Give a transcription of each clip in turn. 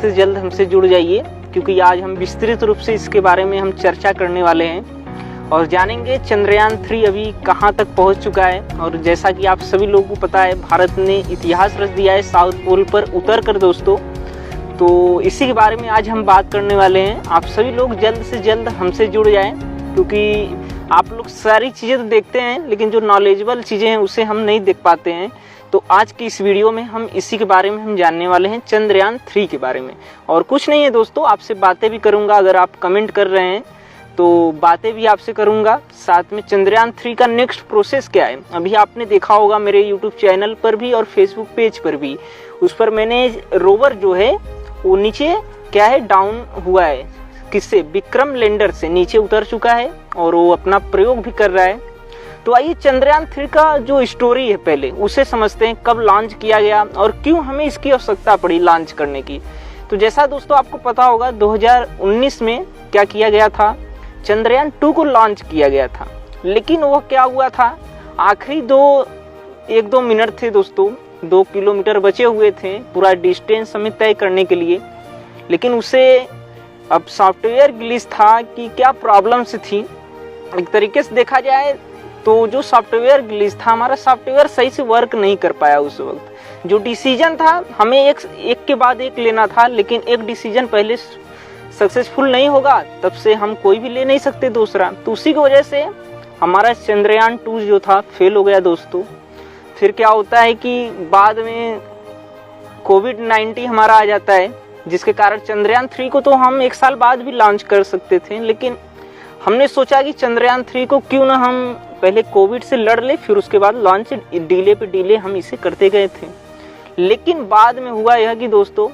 से जल्द हमसे जुड़ जाइए, क्योंकि आज हम विस्तृत रूप से इसके बारे में हम चर्चा करने वाले हैं और जानेंगे चंद्रयान 3 अभी कहां तक पहुंच चुका है। और जैसा कि आप सभी लोगों को पता है, भारत ने इतिहास रच दिया है साउथ पोल पर उतर कर दोस्तों। तो इसी के बारे में आज हम बात करने वाले हैं। आप सभी लोग जल्द से जल्द हमसे जुड़ जाएं, क्योंकि आप लोग सारी चीज़ें तो देखते हैं लेकिन जो नॉलेजेबल चीज़ें हैं उसे हम नहीं देख पाते हैं। तो आज की इस वीडियो में हम इसी के बारे में हम जानने वाले हैं, चंद्रयान 3 के बारे में। और कुछ नहीं है दोस्तों, आपसे बातें भी करूंगा। अगर आप कमेंट कर रहे हैं तो बातें भी आपसे करूंगा। साथ में चंद्रयान 3 का नेक्स्ट प्रोसेस क्या है, अभी आपने देखा होगा मेरे यूट्यूब चैनल पर भी और फेसबुक पेज पर भी, उस पर मैंने रोवर जो है वो नीचे क्या है डाउन हुआ है, किससे, विक्रम लैंडर से नीचे उतर चुका है और वो अपना प्रयोग भी कर रहा है। तो आइए चंद्रयान 3 का जो स्टोरी है पहले उसे समझते हैं, कब लॉन्च किया गया और क्यों हमें इसकी आवश्यकता पड़ी लॉन्च करने की। तो जैसा दोस्तों आपको पता होगा 2019 में क्या किया गया था, चंद्रयान 2 को लॉन्च किया गया था। लेकिन वह क्या हुआ था, आखिरी 1-2 मिनट थे दोस्तों, 2 किलोमीटर बचे हुए थे पूरा डिस्टेंस हमें तय करने के लिए। लेकिन उसे अब सॉफ्टवेयर ग्लिच था कि क्या प्रॉब्लम से थी, एक तरीके से देखा जाए तो जो सॉफ्टवेयर ग्लिच था, हमारा सॉफ्टवेयर सही से वर्क नहीं कर पाया उस वक्त। जो डिसीजन था हमें एक के बाद एक लेना था, लेकिन एक डिसीजन पहले सक्सेसफुल नहीं होगा तब से हम कोई भी ले नहीं सकते दूसरा। तो उसी की वजह से हमारा चंद्रयान 2 जो था फेल हो गया दोस्तों। फिर क्या होता है कि बाद में कोविड-19 हमारा आ जाता है, जिसके कारण चंद्रयान 3 को तो हम 1 साल बाद भी लॉन्च कर सकते थे, लेकिन हमने सोचा कि चंद्रयान 3 को क्यों ना हम पहले कोविड से लड़ ले, फिर उसके बाद लॉन्च डिले पे डिले हम इसे करते गए थे। लेकिन बाद में हुआ यह कि दोस्तों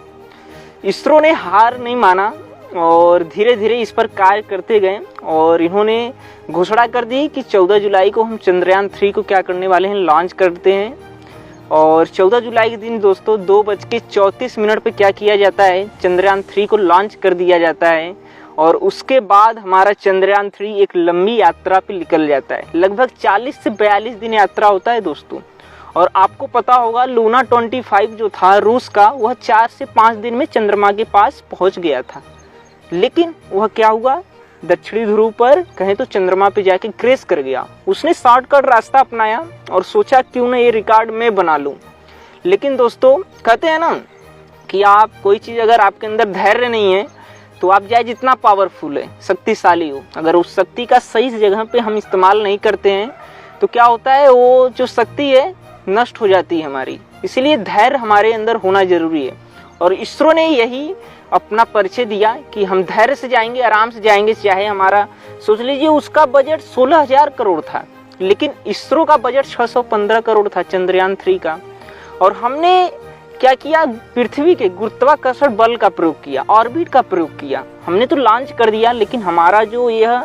इसरो ने हार नहीं माना और धीरे धीरे इस पर कार्य करते गए और इन्होंने घोषणा कर दी कि 14 जुलाई को हम चंद्रयान 3 को क्या करने वाले हैं, लॉन्च करते हैं। और 14 जुलाई के दिन दोस्तों 2:34 पे क्या किया जाता है, चंद्रयान 3 को लॉन्च कर दिया जाता है। और उसके बाद हमारा चंद्रयान 3 एक लंबी यात्रा पे निकल जाता है। लगभग 40 से 42 दिन यात्रा होता है दोस्तों। और आपको पता होगा लूना 25 जो था रूस का, वह 4 से 5 दिन में चंद्रमा के पास पहुंच गया था। लेकिन वह क्या हुआ, दक्षिणी ध्रुव पर कहें तो चंद्रमा पे जाके क्रैश कर गया। उसने शॉर्टकट रास्ता अपनाया और सोचा क्यों ना ये रिकॉर्ड मैं बना लूं। लेकिन दोस्तों कहते हैं ना कि आप कोई चीज़ अगर आपके अंदर धैर्य नहीं है तो आप चाहे जितना पावरफुल है, शक्तिशाली हो, अगर उस शक्ति का सही जगह पे हम इस्तेमाल नहीं करते हैं तो क्या होता है, वो जो शक्ति है नष्ट हो जाती है हमारी। इसीलिए धैर्य हमारे अंदर होना जरूरी है। और इसरो ने यही अपना परिचय दिया कि हम धैर्य से जाएंगे, आराम से जाएंगे। चाहे हमारा सोच लीजिए उसका बजट 16,000 करोड़ था, लेकिन इसरो का बजट 615 करोड़ था चंद्रयान 3 का। और हमने क्या किया, पृथ्वी के गुरुत्वाकर्षण बल का प्रयोग किया, ऑर्बिट का प्रयोग किया। हमने तो लॉन्च कर दिया, लेकिन हमारा जो यह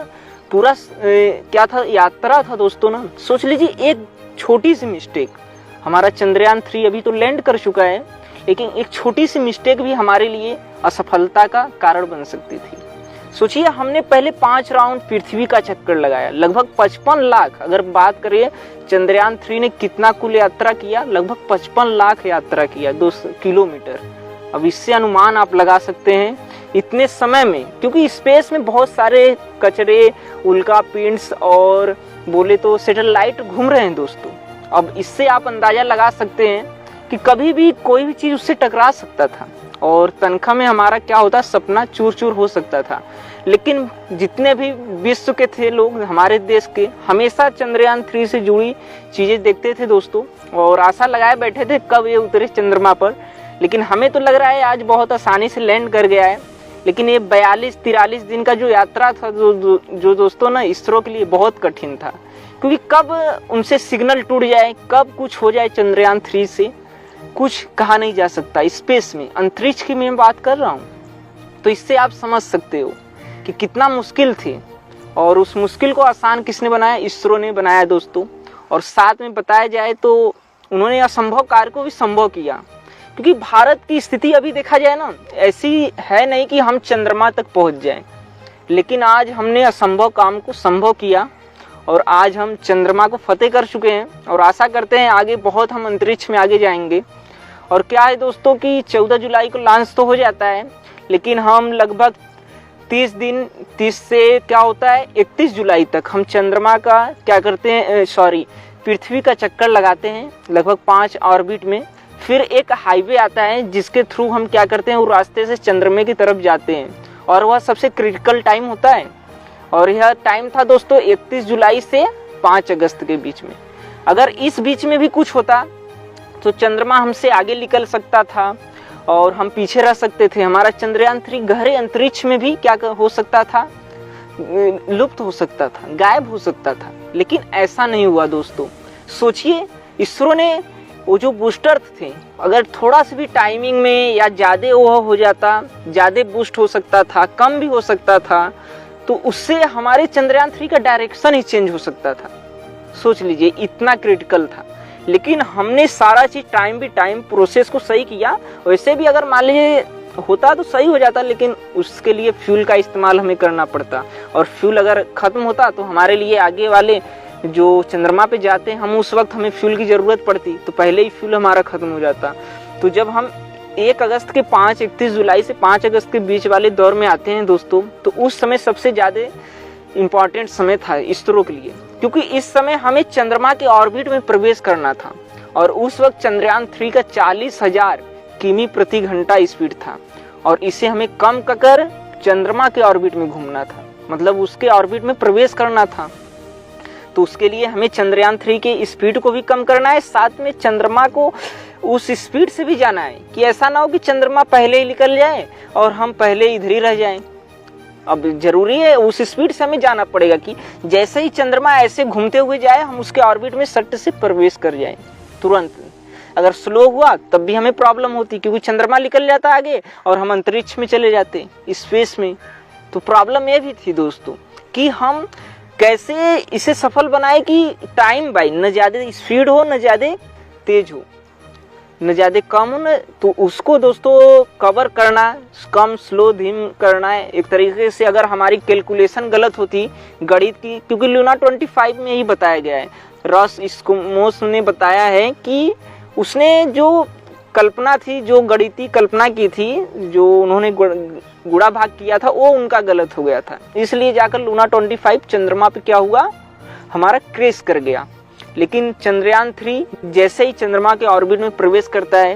पूरा क्या था, यात्रा था दोस्तों ना, सोच लीजिए एक छोटी सी मिस्टेक, हमारा चंद्रयान 3 अभी तो लैंड कर चुका है, लेकिन एक छोटी सी मिस्टेक भी हमारे लिए असफलता का कारण बन सकती थी। सोचिए हमने पहले 5 राउंड पृथ्वी का चक्कर लगाया, लगभग 55 लाख, अगर बात करें चंद्रयान 3 ने कितना कुल यात्रा किया, लगभग 55 लाख यात्रा किया 200 किलोमीटर। अब इससे अनुमान आप लगा सकते हैं इतने समय में, क्योंकि स्पेस में बहुत सारे कचरे, उल्का पिंड्स और बोले तो सैटेलाइट घूम रहे हैं दोस्तों। अब इससे आप अंदाजा लगा सकते हैं कि कभी भी कोई भी चीज़ उससे टकरा सकता था और तनख्वाह में हमारा क्या होता, सपना चूर चूर हो सकता था। लेकिन जितने भी विश्व के थे लोग, हमारे देश के, हमेशा चंद्रयान 3 से जुड़ी चीज़ें देखते थे दोस्तों और आशा लगाए बैठे थे कब ये उतरे चंद्रमा पर। लेकिन हमें तो लग रहा है आज बहुत आसानी से लैंड कर गया है, लेकिन ये 42-43 दिन का जो यात्रा था जो दोस्तों ना इसरो के लिए बहुत कठिन था, क्योंकि कब उनसे सिग्नल टूट जाए, कब कुछ हो जाए चंद्रयान 3 से कुछ कहा नहीं जा सकता। स्पेस में, अंतरिक्ष की मैं बात कर रहा हूँ, तो इससे आप समझ सकते हो कि कितना मुश्किल थी। और उस मुश्किल को आसान किसने बनाया, इसरो ने बनाया दोस्तों। और साथ में बताया जाए तो उन्होंने असंभव कार्य को भी संभव किया, क्योंकि भारत की स्थिति अभी देखा जाए ना ऐसी है नहीं कि हम चंद्रमा तक पहुँच जाएं, लेकिन आज हमने असंभव काम को संभव किया और आज हम चंद्रमा को फतेह कर चुके हैं और आशा करते हैं आगे बहुत हम अंतरिक्ष में आगे जाएंगे। और क्या है दोस्तों कि 14 जुलाई को लॉन्च तो हो जाता है, लेकिन हम लगभग 30 से क्या होता है 31 जुलाई तक हम चंद्रमा का क्या करते हैं, पृथ्वी का चक्कर लगाते हैं लगभग 5 ऑर्बिट में। फिर एक हाईवे आता है जिसके थ्रू हम क्या करते हैं, वो रास्ते से चंद्रमा की तरफ जाते हैं, और वह सबसे क्रिटिकल टाइम होता है। और यह टाइम था दोस्तों 31 जुलाई से 5 अगस्त के बीच में। अगर इस बीच में भी कुछ होता तो चंद्रमा हमसे आगे निकल सकता था और हम पीछे रह सकते थे। हमारा चंद्रयान 3 गहरे अंतरिक्ष में भी क्या हो सकता था, लुप्त हो सकता था, गायब हो सकता था। लेकिन ऐसा नहीं हुआ दोस्तों। सोचिए, इसरो ने वो जो बूस्टर थे, अगर थोड़ा सा भी टाइमिंग में या ज़्यादा वो हो जाता, ज़्यादा बूस्ट हो सकता था, कम भी हो सकता था, तो उससे हमारे चंद्रयान 3 का डायरेक्शन ही चेंज हो सकता था। सोच लीजिए, इतना क्रिटिकल था। लेकिन हमने सारा चीज़ टाइम प्रोसेस को सही किया। वैसे भी अगर मान लीजिए होता तो सही हो जाता, लेकिन उसके लिए फ्यूल का इस्तेमाल हमें करना पड़ता, और फ्यूल अगर ख़त्म होता तो हमारे लिए आगे वाले जो चंद्रमा पे जाते हैं, हम उस वक्त हमें फ्यूल की ज़रूरत पड़ती, तो पहले ही फ्यूल हमारा ख़त्म हो जाता। तो जब हम 31 जुलाई से 5 अगस्त के बीच वाले दौर में आते हैं दोस्तों, तो उस समय सबसे ज़्यादा इम्पॉर्टेंट समय था इसरो के लिए, क्योंकि इस समय हमें चंद्रमा के ऑर्बिट में प्रवेश करना था। और उस वक्त चंद्रयान 3 का 40,000 किमी प्रति घंटा स्पीड था, और इसे हमें कम कर चंद्रमा के ऑर्बिट में घूमना था, मतलब उसके ऑर्बिट में प्रवेश करना था। तो उसके लिए हमें चंद्रयान 3 के स्पीड को भी कम करना है, साथ में चंद्रमा को उस स्पीड से भी जाना है कि ऐसा ना हो कि चंद्रमा पहले ही निकल जाए और हम पहले इधर ही रह जाएं। अब जरूरी है उस स्पीड से हमें जाना पड़ेगा कि जैसे ही चंद्रमा ऐसे घूमते हुए जाए, हम उसके ऑर्बिट में सट से प्रवेश कर जाएं तुरंत। अगर स्लो हुआ तब भी हमें प्रॉब्लम होती, क्योंकि चंद्रमा निकल जाता आगे और हम अंतरिक्ष में चले जाते स्पेस में। तो प्रॉब्लम ये भी थी दोस्तों कि हम कैसे इसे सफल बनाए कि टाइम बाई न ज़्यादा स्पीड हो, न ज़्यादा तेज हो, न ज़्यादा कम हो, न तो उसको दोस्तों कवर करना, कम स्लो धीम करना है एक तरीके से। अगर हमारी कैलकुलेशन गलत होती गणित की, क्योंकि लूना 25 में ही बताया गया है, रॉस इस्कोमोस ने बताया है कि उसने जो कल्पना थी, जो गणितीय कल्पना की थी, जो उन्होंने गुणा भाग किया था, वो उनका गलत हो गया था। इसलिए जाकर लूना 25 चंद्रमा पे क्या हुआ, हमारा क्रैश कर गया। लेकिन चंद्रयान 3 जैसे ही चंद्रमा के ऑर्बिट में प्रवेश करता है,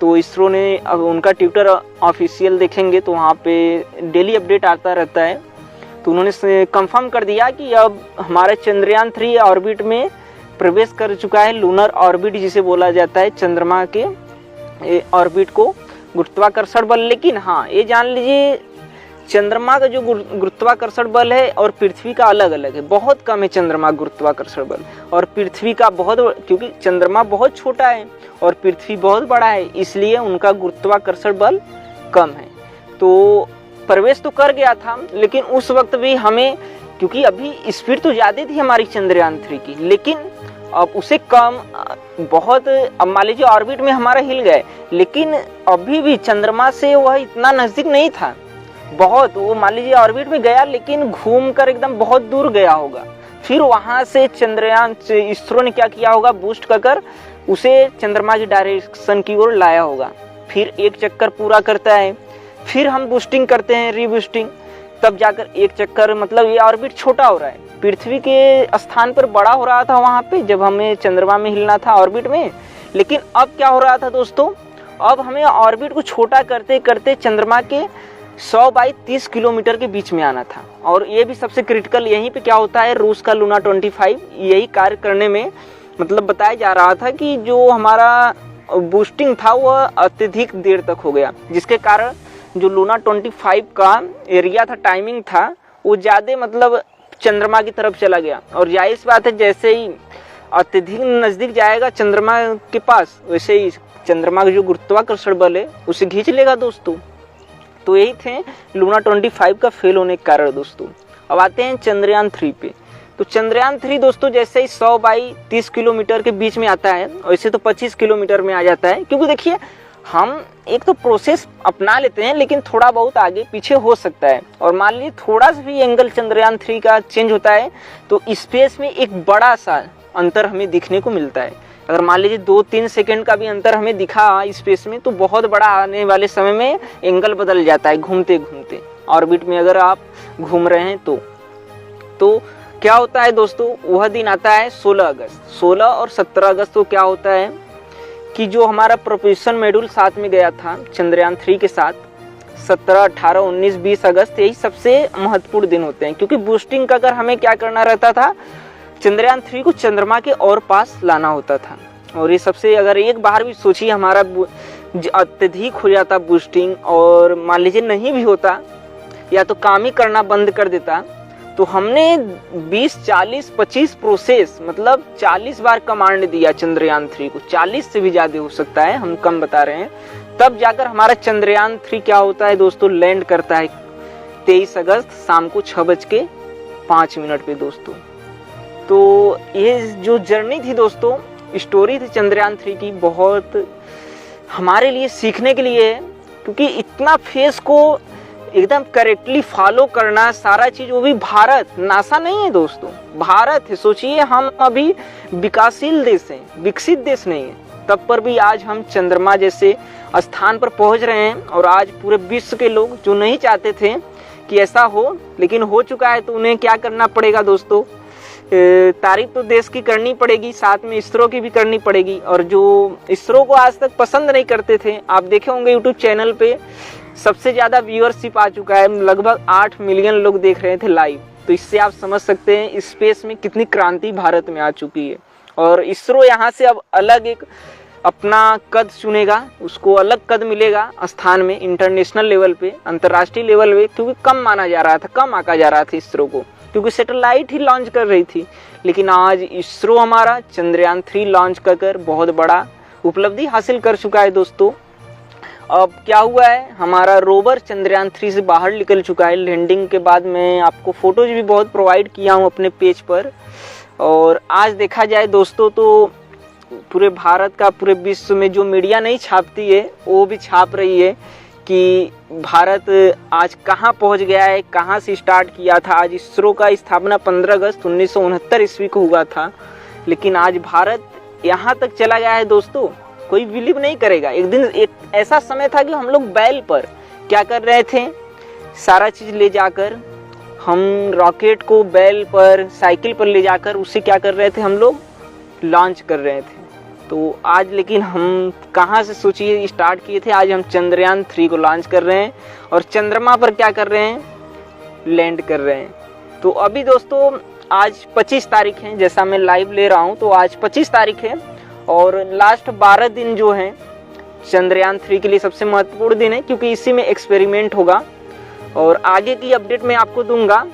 तो इसरो ने, अब उनका ट्विटर ऑफिशियल देखेंगे तो वहाँ पे डेली अपडेट आता रहता है, तो उन्होंने कंफर्म कर दिया कि अब हमारा चंद्रयान 3 ऑर्बिट में प्रवेश कर चुका है। लूनर ऑर्बिट जिसे बोला जाता है, चंद्रमा के ऑर्बिट को गुरुत्वाकर्षण बल। लेकिन हाँ, ये जान लीजिए, चंद्रमा का जो गुरुत्वाकर्षण बल है और पृथ्वी का अलग अलग है, बहुत कम है चंद्रमा गुरुत्वाकर्षण बल, और पृथ्वी का बहुत, क्योंकि चंद्रमा बहुत छोटा है और पृथ्वी बहुत बड़ा है, इसलिए उनका गुरुत्वाकर्षण बल कम है। तो प्रवेश तो कर गया था, लेकिन उस वक्त भी हमें, क्योंकि अभी स्पीड तो ज़्यादा थी हमारी चंद्रयान 3 की, लेकिन अब उसे कम बहुत, अब मान लीजिए ऑर्बिट में हमारा हिल गए, लेकिन अभी भी चंद्रमा से वह इतना नज़दीक नहीं था बहुत। वो मान लीजिए ऑर्बिट में गया, लेकिन घूम कर एकदम बहुत दूर गया होगा। फिर वहाँ से चंद्रयान से इसरो ने क्या किया होगा, बूस्ट कर उसे चंद्रमा की डायरेक्शन की ओर लाया होगा। फिर एक चक्कर पूरा करता है, फिर हम बूस्टिंग करते हैं, रीबूस्टिंग, तब जाकर एक चक्कर, मतलब ये ऑर्बिट छोटा हो रहा है, पृथ्वी के स्थान पर बड़ा हो रहा था वहाँ पे जब हमें चंद्रमा में हिलना था ऑर्बिट में। लेकिन अब क्या हो रहा था दोस्तों, अब हमें ऑर्बिट को छोटा करते करते चंद्रमा के 100 बाई 30 किलोमीटर के बीच में आना था। और ये भी सबसे क्रिटिकल, यहीं पे क्या होता है, रूस का लूना 25 यही कार्य करने में, मतलब बताया जा रहा था कि जो हमारा बूस्टिंग था वह अत्यधिक देर तक हो गया, जिसके कारण जो लूना 25 का एरिया था, टाइमिंग था, वो ज़्यादा मतलब चंद्रमा की तरफ चला गया। और जाहिर सी बात है, जैसे ही अत्यधिक नज़दीक जाएगा चंद्रमा के पास, वैसे ही चंद्रमा का जो गुरुत्वाकर्षण बल है उसे खींच लेगा दोस्तों। तो यही थे लूना 25 का फेल होने के कारण दोस्तों। अब आते हैं चंद्रयान 3 पे। तो चंद्रयान 3 दोस्तों जैसे ही 100 बाई 30 किलोमीटर के बीच में आता है, वैसे तो 25 किलोमीटर में आ जाता है, क्योंकि देखिए हम एक तो प्रोसेस अपना लेते हैं, लेकिन थोड़ा बहुत आगे पीछे हो सकता है। और मान लीजिए थोड़ा सा भी एंगल चंद्रयान 3 का चेंज होता है, तो स्पेस में एक बड़ा सा अंतर हमें दिखने को मिलता है। अगर मान लीजिए 2-3 सेकंड का भी अंतर हमें दिखा स्पेस में तो बहुत बड़ा आने वाले समय में एंगल बदल जाता है घूमते घूमते ऑर्बिट में अगर आप घूम रहे हैं तो क्या होता है दोस्तों, वह दिन आता है 16 अगस्त। 16 और 17 अगस्त को क्या होता है कि जो हमारा प्रोपल्शन मॉड्यूल साथ में गया था चंद्रयान 3 के साथ, 17, 18, 19, 20 अगस्त यही सबसे महत्वपूर्ण दिन होते हैं। क्योंकि बूस्टिंग का अगर हमें क्या करना रहता था, चंद्रयान 3 को चंद्रमा के और पास लाना होता था। और ये सबसे अगर एक बार भी सोचिए हमारा अत्यधिक हो जाता बूस्टिंग और मान लीजिए नहीं भी होता या तो काम ही करना बंद कर देता, तो हमने 20, 40, 25 प्रोसेस मतलब 40 बार कमांड दिया चंद्रयान 3 को, 40 से भी ज़्यादा हो सकता है, हम कम बता रहे हैं। तब जाकर हमारा चंद्रयान 3 क्या होता है दोस्तों, लैंड करता है 23 अगस्त शाम को 6:05 पे दोस्तों। तो ये जो जर्नी थी दोस्तों, स्टोरी थी चंद्रयान 3 की, बहुत हमारे लिए सीखने के लिए है। क्योंकि इतना फेस को एकदम करेक्टली फॉलो करना सारा चीज, वो भी भारत, नासा नहीं है दोस्तों, भारत है। सोचिए हम अभी विकासशील देश हैं, विकसित देश नहीं है, तब पर भी आज हम चंद्रमा जैसे स्थान पर पहुंच रहे हैं। और आज पूरे विश्व के लोग जो नहीं चाहते थे कि ऐसा हो, लेकिन हो चुका है, तो उन्हें क्या करना पड़ेगा दोस्तों, तारीफ तो देश की करनी पड़ेगी, साथ में इसरो की भी करनी पड़ेगी। और जो इसरो को आज तक पसंद नहीं करते थे, आप देखे होंगे यूट्यूब चैनल पे सबसे ज़्यादा व्यूअरशिप आ चुका है, लगभग 8 मिलियन लोग देख रहे थे लाइव। तो इससे आप समझ सकते हैं स्पेस में कितनी क्रांति भारत में आ चुकी है। और इसरो यहाँ से अब अलग एक अपना कद चुनेगा, उसको अलग कद मिलेगा स्थान में, इंटरनेशनल लेवल पे, अंतर्राष्ट्रीय लेवल पे, क्योंकि कम माना जा रहा था, कम आंका जा रहा था इसरो को, क्योंकि सैटेलाइट ही लॉन्च कर रही थी। लेकिन आज इसरो हमारा चंद्रयान 3 लॉन्च कर बहुत बड़ा उपलब्धि हासिल कर चुका है दोस्तों। अब क्या हुआ है, हमारा रोवर चंद्रयान 3 से बाहर निकल चुका है। लैंडिंग के बाद मैं आपको फोटोज भी बहुत प्रोवाइड किया हूँ अपने पेज पर। और आज देखा जाए दोस्तों तो पूरे भारत का, पूरे विश्व में जो मीडिया नहीं छापती है वो भी छाप रही है कि भारत आज कहाँ पहुँच गया है, कहाँ से स्टार्ट किया था। आज इसरो का स्थापना 15 अगस्त 1969 ईस्वी को हुआ था, लेकिन आज भारत यहाँ तक चला गया है दोस्तों, कोई बिलीव नहीं करेगा। एक दिन एक ऐसा समय था कि हम लोग बैल पर क्या कर रहे थे, सारा चीज़ ले जाकर, हम रॉकेट को बैल पर, साइकिल पर ले जाकर उसे क्या कर रहे थे, हम लोग लॉन्च कर रहे थे। तो आज लेकिन हम कहाँ से सोचिए स्टार्ट किए थे, आज हम चंद्रयान 3 को लॉन्च कर रहे हैं और चंद्रमा पर क्या कर रहे हैं, लैंड कर रहे हैं। तो अभी दोस्तों आज 25 तारीख है, जैसा मैं लाइव ले रहा हूँ, तो आज 25 तारीख है और लास्ट 12 दिन जो हैं चंद्रयान 3 के लिए सबसे महत्वपूर्ण दिन है, क्योंकि इसी में एक्सपेरिमेंट होगा। और आगे की अपडेट मैं आपको दूंगा।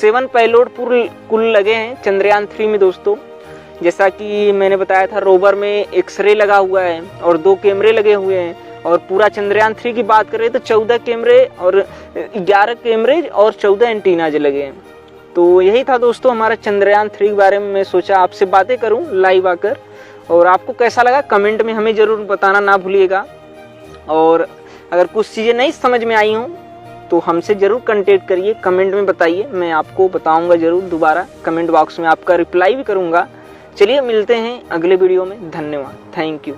7 पेलोड कुल लगे हैं चंद्रयान 3 में दोस्तों। जैसा कि मैंने बताया था, रोवर में एक्सरे लगा हुआ है और 2 कैमरे लगे हुए हैं। और पूरा चंद्रयान 3 की बात करें तो 14 कैमरे और 11 कैमरे और 14 एंटीनाज लगे हैं। तो यही था दोस्तों हमारा चंद्रयान 3 के बारे में। मैं सोचा आपसे बातें करूं लाइव आकर, और आपको कैसा लगा कमेंट में हमें ज़रूर बताना ना भूलिएगा। और अगर कुछ चीज़ें नहीं समझ में आई हों तो हमसे ज़रूर कांटेक्ट करिए, कमेंट में बताइए, मैं आपको बताऊंगा ज़रूर, दोबारा कमेंट बॉक्स में आपका रिप्लाई भी करूंगा। चलिए मिलते हैं अगले वीडियो में, धन्यवाद, थैंक यू।